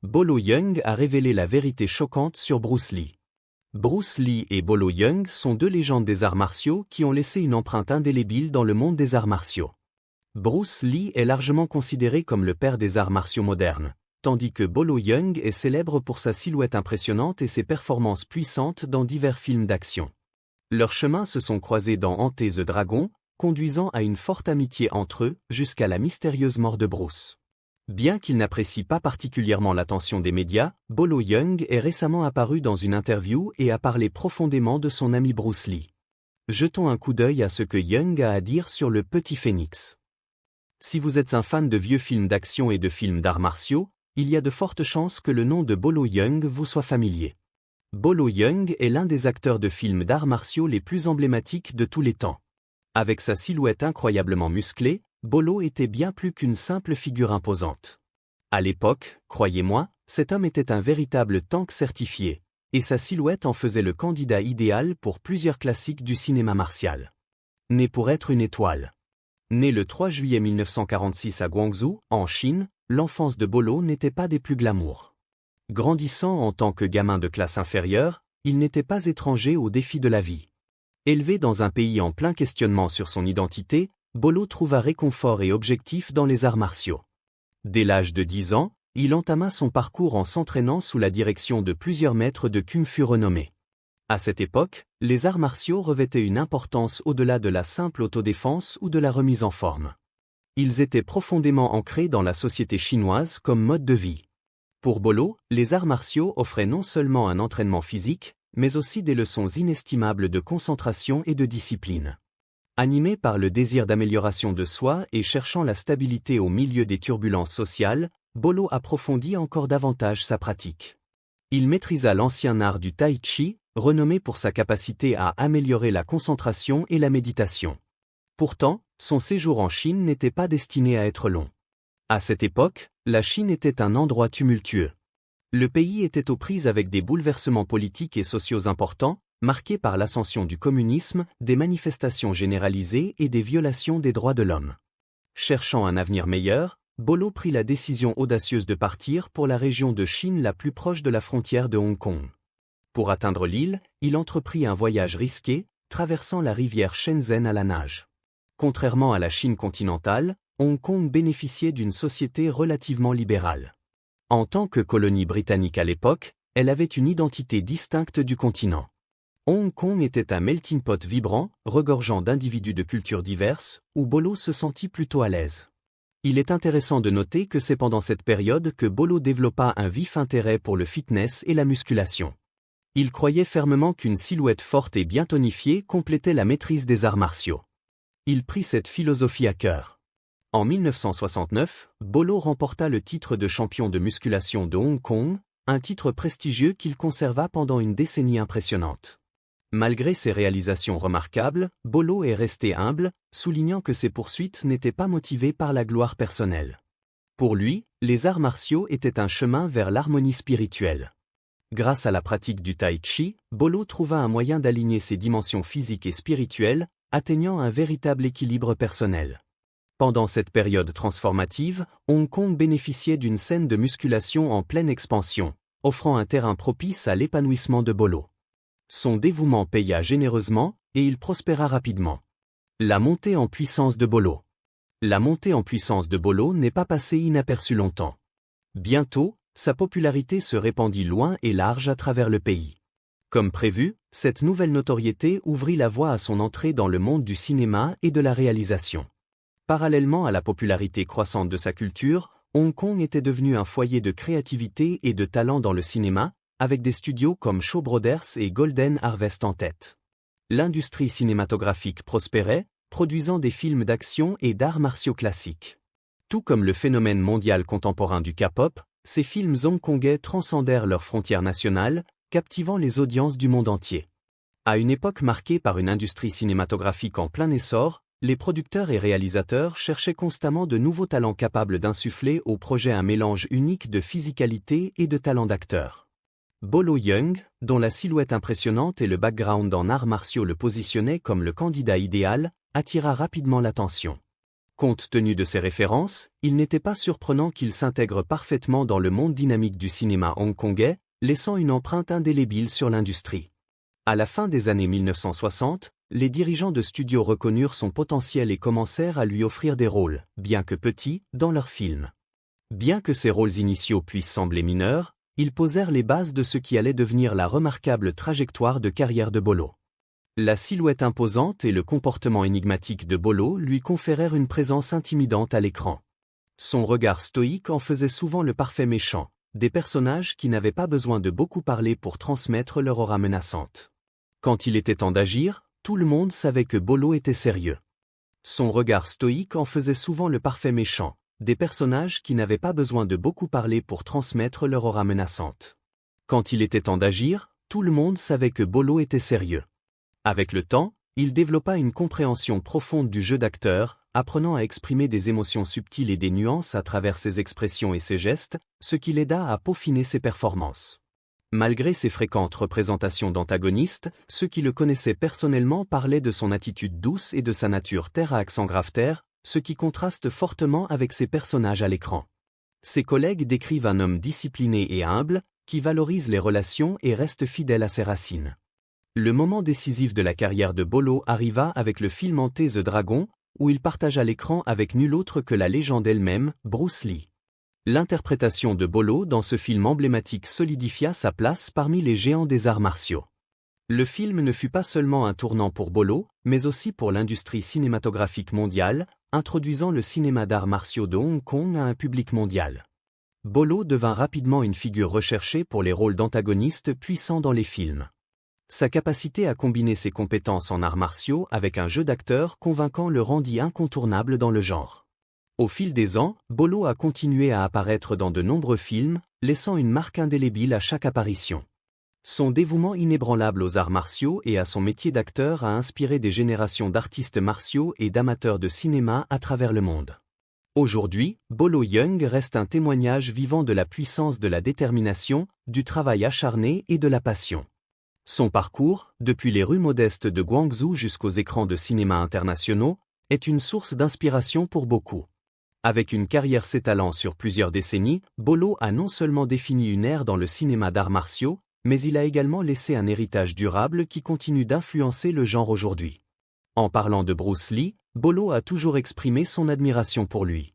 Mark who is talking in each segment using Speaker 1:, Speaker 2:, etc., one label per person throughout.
Speaker 1: Bolo Yeung a révélé la vérité choquante sur Bruce Lee. Bruce Lee et Bolo Yeung sont deux légendes des arts martiaux qui ont laissé une empreinte indélébile dans le monde des arts martiaux. Bruce Lee est largement considéré comme le père des arts martiaux modernes, tandis que Bolo Yeung est célèbre pour sa silhouette impressionnante et ses performances puissantes dans divers films d'action. Leurs chemins se sont croisés dans Enter the Dragon, conduisant à une forte amitié entre eux jusqu'à la mystérieuse mort de Bruce. Bien qu'il n'apprécie pas particulièrement l'attention des médias, Bolo Yeung est récemment apparu dans une interview et a parlé profondément de son ami Bruce Lee. Jetons un coup d'œil à ce que Yeung a à dire sur le Petit Phénix. Si vous êtes un fan de vieux films d'action et de films d'arts martiaux, il y a de fortes chances que le nom de Bolo Yeung vous soit familier. Bolo Yeung est l'un des acteurs de films d'arts martiaux les plus emblématiques de tous les temps. Avec sa silhouette incroyablement musclée, Bolo était bien plus qu'une simple figure imposante. À l'époque, croyez-moi, cet homme était un véritable tank certifié, et sa silhouette en faisait le candidat idéal pour plusieurs classiques du cinéma martial. Né pour être une étoile. Né le 3 juillet 1946 à Guangzhou, en Chine, l'enfance de Bolo n'était pas des plus glamour. Grandissant en tant que gamin de classe inférieure, il n'était pas étranger aux défis de la vie. Élevé dans un pays en plein questionnement sur son identité, Bolo trouva réconfort et objectif dans les arts martiaux. Dès l'âge de 10 ans, il entama son parcours en s'entraînant sous la direction de plusieurs maîtres de kung-fu renommés. À cette époque, les arts martiaux revêtaient une importance au-delà de la simple autodéfense ou de la remise en forme. Ils étaient profondément ancrés dans la société chinoise comme mode de vie. Pour Bolo, les arts martiaux offraient non seulement un entraînement physique, mais aussi des leçons inestimables de concentration et de discipline. Animé par le désir d'amélioration de soi et cherchant la stabilité au milieu des turbulences sociales, Bolo approfondit encore davantage sa pratique. Il maîtrisa l'ancien art du tai chi, renommé pour sa capacité à améliorer la concentration et la méditation. Pourtant, son séjour en Chine n'était pas destiné à être long. À cette époque, la Chine était un endroit tumultueux. Le pays était aux prises avec des bouleversements politiques et sociaux importants, marqués par l'ascension du communisme, des manifestations généralisées et des violations des droits de l'homme. Cherchant un avenir meilleur, Bolo prit la décision audacieuse de partir pour la région de Chine la plus proche de la frontière de Hong Kong. Pour atteindre l'île, il entreprit un voyage risqué, traversant la rivière Shenzhen à la nage. Contrairement à la Chine continentale, Hong Kong bénéficiait d'une société relativement libérale. En tant que colonie britannique à l'époque, elle avait une identité distincte du continent. Hong Kong était un melting pot vibrant, regorgeant d'individus de cultures diverses, où Bolo se sentit plutôt à l'aise. Il est intéressant de noter que c'est pendant cette période que Bolo développa un vif intérêt pour le fitness et la musculation. Il croyait fermement qu'une silhouette forte et bien tonifiée complétait la maîtrise des arts martiaux. Il prit cette philosophie à cœur. En 1969, Bolo remporta le titre de champion de musculation de Hong Kong, un titre prestigieux qu'il conserva pendant une décennie impressionnante. Malgré ses réalisations remarquables, Bolo est resté humble, soulignant que ses poursuites n'étaient pas motivées par la gloire personnelle. Pour lui, les arts martiaux étaient un chemin vers l'harmonie spirituelle. Grâce à la pratique du tai chi, Bolo trouva un moyen d'aligner ses dimensions physiques et spirituelles, atteignant un véritable équilibre personnel. Pendant cette période transformative, Hong Kong bénéficiait d'une scène de musculation en pleine expansion, offrant un terrain propice à l'épanouissement de Bolo. Son dévouement paya généreusement, et il prospéra rapidement. La montée en puissance de Bolo. La montée en puissance de Bolo n'est pas passée inaperçue longtemps. Bientôt, sa popularité se répandit loin et large à travers le pays. Comme prévu, cette nouvelle notoriété ouvrit la voie à son entrée dans le monde du cinéma et de la réalisation. Parallèlement à la popularité croissante de sa culture, Hong Kong était devenu un foyer de créativité et de talent dans le cinéma, avec des studios comme Shaw Brothers et Golden Harvest en tête. L'industrie cinématographique prospérait, produisant des films d'action et d'arts martiaux classiques. Tout comme le phénomène mondial contemporain du K-pop, ces films hongkongais transcendèrent leurs frontières nationales, captivant les audiences du monde entier. À une époque marquée par une industrie cinématographique en plein essor, les producteurs et réalisateurs cherchaient constamment de nouveaux talents capables d'insuffler au projet un mélange unique de physicalité et de talent d'acteur. Bolo Yeung, dont la silhouette impressionnante et le background en arts martiaux le positionnaient comme le candidat idéal, attira rapidement l'attention. Compte tenu de ces références, il n'était pas surprenant qu'il s'intègre parfaitement dans le monde dynamique du cinéma hongkongais, laissant une empreinte indélébile sur l'industrie. À la fin des années 1960, les dirigeants de studios reconnurent son potentiel et commencèrent à lui offrir des rôles, bien que petits, dans leurs films. Bien que ces rôles initiaux puissent sembler mineurs, ils posèrent les bases de ce qui allait devenir la remarquable trajectoire de carrière de Bolo. La silhouette imposante et le comportement énigmatique de Bolo lui conférèrent une présence intimidante à l'écran. Son regard stoïque en faisait souvent le parfait méchant, des personnages qui n'avaient pas besoin de beaucoup parler pour transmettre leur aura menaçante. Quand il était temps d'agir, tout le monde savait que Bolo était sérieux. Son regard stoïque en faisait souvent le parfait méchant, des personnages qui n'avaient pas besoin de beaucoup parler pour transmettre leur aura menaçante. Quand il était temps d'agir, tout le monde savait que Bolo était sérieux. Avec le temps, il développa une compréhension profonde du jeu d'acteur, apprenant à exprimer des émotions subtiles et des nuances à travers ses expressions et ses gestes, ce qui l'aida à peaufiner ses performances. Malgré ses fréquentes représentations d'antagonistes, ceux qui le connaissaient personnellement parlaient de son attitude douce et de sa nature terre à accent grave-terre, ce qui contraste fortement avec ses personnages à l'écran. Ses collègues décrivent un homme discipliné et humble, qui valorise les relations et reste fidèle à ses racines. Le moment décisif de la carrière de Bolo arriva avec le film Enter the Dragon, où il partagea l'écran avec nul autre que la légende elle-même, Bruce Lee. L'interprétation de Bolo dans ce film emblématique solidifia sa place parmi les géants des arts martiaux. Le film ne fut pas seulement un tournant pour Bolo, mais aussi pour l'industrie cinématographique mondiale, introduisant le cinéma d'arts martiaux de Hong Kong à un public mondial. Bolo devint rapidement une figure recherchée pour les rôles d'antagonistes puissants dans les films. Sa capacité à combiner ses compétences en arts martiaux avec un jeu d'acteur convaincant le rendit incontournable dans le genre. Au fil des ans, Bolo a continué à apparaître dans de nombreux films, laissant une marque indélébile à chaque apparition. Son dévouement inébranlable aux arts martiaux et à son métier d'acteur a inspiré des générations d'artistes martiaux et d'amateurs de cinéma à travers le monde. Aujourd'hui, Bolo Yeung reste un témoignage vivant de la puissance de la détermination, du travail acharné et de la passion. Son parcours, depuis les rues modestes de Guangzhou jusqu'aux écrans de cinéma internationaux, est une source d'inspiration pour beaucoup. Avec une carrière s'étalant sur plusieurs décennies, Bolo a non seulement défini une ère dans le cinéma d'arts martiaux, mais il a également laissé un héritage durable qui continue d'influencer le genre aujourd'hui. En parlant de Bruce Lee, Bolo a toujours exprimé son admiration pour lui.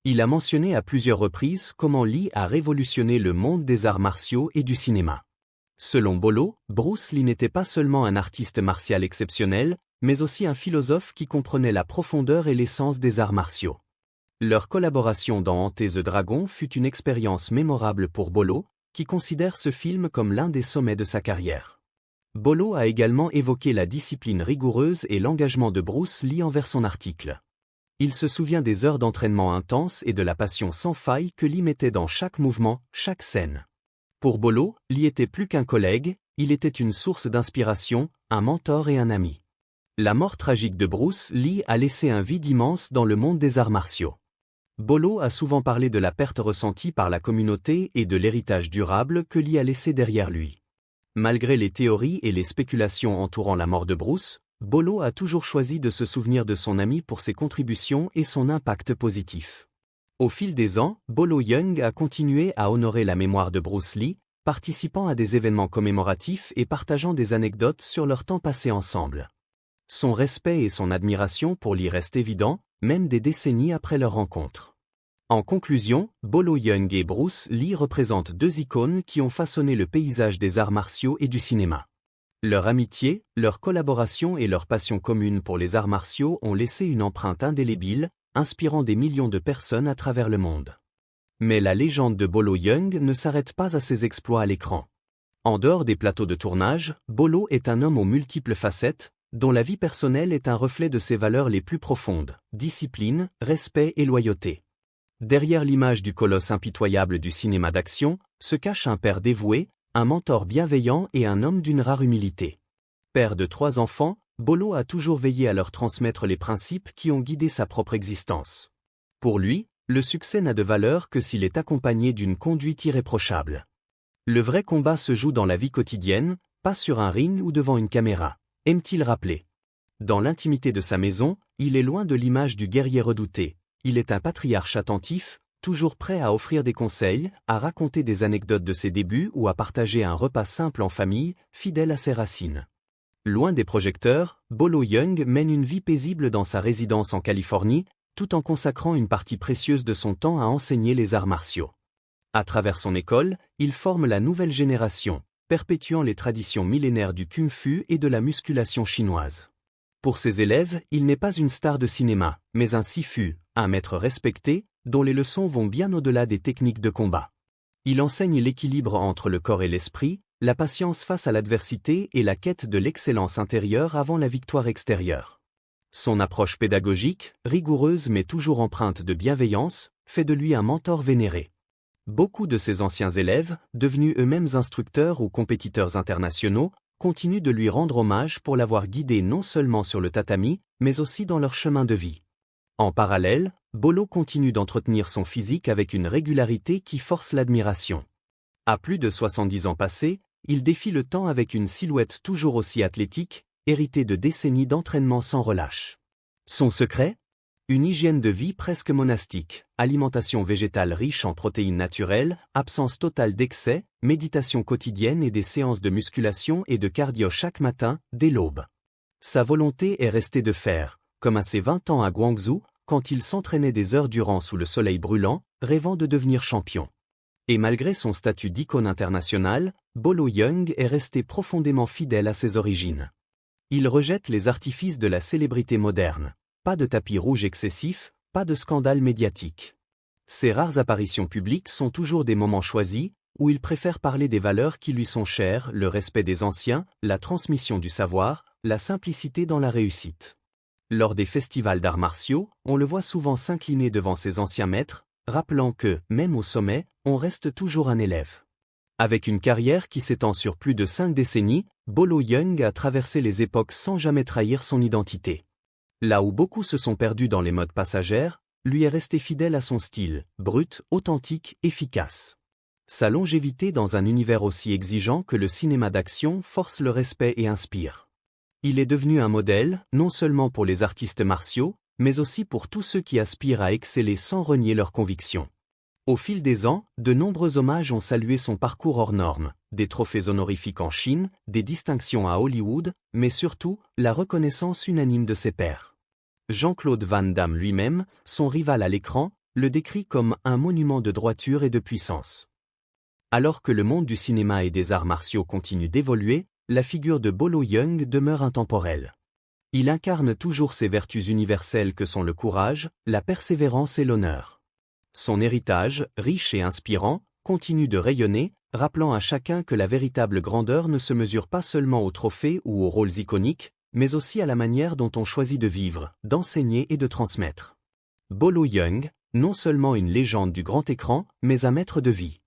Speaker 1: Il a mentionné à plusieurs reprises comment Lee a révolutionné le monde des arts martiaux et du cinéma. Selon Bolo, Bruce Lee n'était pas seulement un artiste martial exceptionnel, mais aussi un philosophe qui comprenait la profondeur et l'essence des arts martiaux. Leur collaboration dans Enter the Dragon fut une expérience mémorable pour Bolo, qui considère ce film comme l'un des sommets de sa carrière. Bolo a également évoqué la discipline rigoureuse et l'engagement de Bruce Lee envers son article. Il se souvient des heures d'entraînement intenses et de la passion sans faille que Lee mettait dans chaque mouvement, chaque scène. Pour Bolo, Lee était plus qu'un collègue, il était une source d'inspiration, un mentor et un ami. La mort tragique de Bruce Lee a laissé un vide immense dans le monde des arts martiaux. Bolo a souvent parlé de la perte ressentie par la communauté et de l'héritage durable que Lee a laissé derrière lui. Malgré les théories et les spéculations entourant la mort de Bruce, Bolo a toujours choisi de se souvenir de son ami pour ses contributions et son impact positif. Au fil des ans, Bolo Yeung a continué à honorer la mémoire de Bruce Lee, participant à des événements commémoratifs et partageant des anecdotes sur leur temps passé ensemble. Son respect et son admiration pour Lee restent évidents, même des décennies après leur rencontre. En conclusion, Bolo Yeung et Bruce Lee représentent deux icônes qui ont façonné le paysage des arts martiaux et du cinéma. Leur amitié, leur collaboration et leur passion commune pour les arts martiaux ont laissé une empreinte indélébile, inspirant des millions de personnes à travers le monde. Mais la légende de Bolo Yeung ne s'arrête pas à ses exploits à l'écran. En dehors des plateaux de tournage, Bolo est un homme aux multiples facettes, dont la vie personnelle est un reflet de ses valeurs les plus profondes, discipline, respect et loyauté. Derrière l'image du colosse impitoyable du cinéma d'action, se cache un père dévoué, un mentor bienveillant et un homme d'une rare humilité. Père de 3 enfants, Bolo a toujours veillé à leur transmettre les principes qui ont guidé sa propre existence. Pour lui, le succès n'a de valeur que s'il est accompagné d'une conduite irréprochable. Le vrai combat se joue dans la vie quotidienne, pas sur un ring ou devant une caméra, aime-t-il rappeler. Dans l'intimité de sa maison, Il est loin de l'image du guerrier redouté. Il est un patriarche attentif, toujours prêt à offrir des conseils, à raconter des anecdotes de ses débuts ou à partager un repas simple en famille, fidèle à ses racines. Loin des projecteurs, Bolo Yeung mène une vie paisible dans sa résidence en Californie, tout en consacrant une partie précieuse de son temps à enseigner les arts martiaux. À travers son école, il forme la nouvelle génération, perpétuant les traditions millénaires du kung-fu et de la musculation chinoise. Pour ses élèves, il n'est pas une star de cinéma, mais un sifu, un maître respecté, dont les leçons vont bien au-delà des techniques de combat. Il enseigne l'équilibre entre le corps et l'esprit, la patience face à l'adversité et la quête de l'excellence intérieure avant la victoire extérieure. Son approche pédagogique, rigoureuse mais toujours empreinte de bienveillance, fait de lui un mentor vénéré. Beaucoup de ses anciens élèves, devenus eux-mêmes instructeurs ou compétiteurs internationaux, continuent de lui rendre hommage pour l'avoir guidé non seulement sur le tatami, mais aussi dans leur chemin de vie. En parallèle, Bolo continue d'entretenir son physique avec une régularité qui force l'admiration. À plus de 70 ans passés, il défie le temps avec une silhouette toujours aussi athlétique, héritée de décennies d'entraînement sans relâche. Son secret ? Une hygiène de vie presque monastique, alimentation végétale riche en protéines naturelles, absence totale d'excès, méditation quotidienne et des séances de musculation et de cardio chaque matin, dès l'aube. Sa volonté est restée de fer, comme à ses 20 ans à Guangzhou, quand il s'entraînait des heures durant sous le soleil brûlant, rêvant de devenir champion. Et malgré son statut d'icône internationale, Bolo Yeung est resté profondément fidèle à ses origines. Il rejette les artifices de la célébrité moderne. Pas de tapis rouge excessif, pas de scandale médiatique. Ses rares apparitions publiques sont toujours des moments choisis, où il préfère parler des valeurs qui lui sont chères, le respect des anciens, la transmission du savoir, la simplicité dans la réussite. Lors des festivals d'arts martiaux, on le voit souvent s'incliner devant ses anciens maîtres, rappelant que, même au sommet, on reste toujours un élève. Avec une carrière qui s'étend sur plus de 5 décennies, Bolo Yeung a traversé les époques sans jamais trahir son identité. Là où beaucoup se sont perdus dans les modes passagères, lui est resté fidèle à son style, brut, authentique, efficace. Sa longévité dans un univers aussi exigeant que le cinéma d'action force le respect et inspire. Il est devenu un modèle, non seulement pour les artistes martiaux, mais aussi pour tous ceux qui aspirent à exceller sans renier leurs convictions. Au fil des ans, de nombreux hommages ont salué son parcours hors norme, des trophées honorifiques en Chine, des distinctions à Hollywood, mais surtout, la reconnaissance unanime de ses pairs. Jean-Claude Van Damme lui-même, son rival à l'écran, le décrit comme un monument de droiture et de puissance. Alors que le monde du cinéma et des arts martiaux continue d'évoluer, la figure de Bolo Yeung demeure intemporelle. Il incarne toujours ces vertus universelles que sont le courage, la persévérance et l'honneur. Son héritage, riche et inspirant, continue de rayonner, rappelant à chacun que la véritable grandeur ne se mesure pas seulement aux trophées ou aux rôles iconiques, mais aussi à la manière dont on choisit de vivre, d'enseigner et de transmettre. Bolo Yeung, non seulement une légende du grand écran, mais un maître de vie.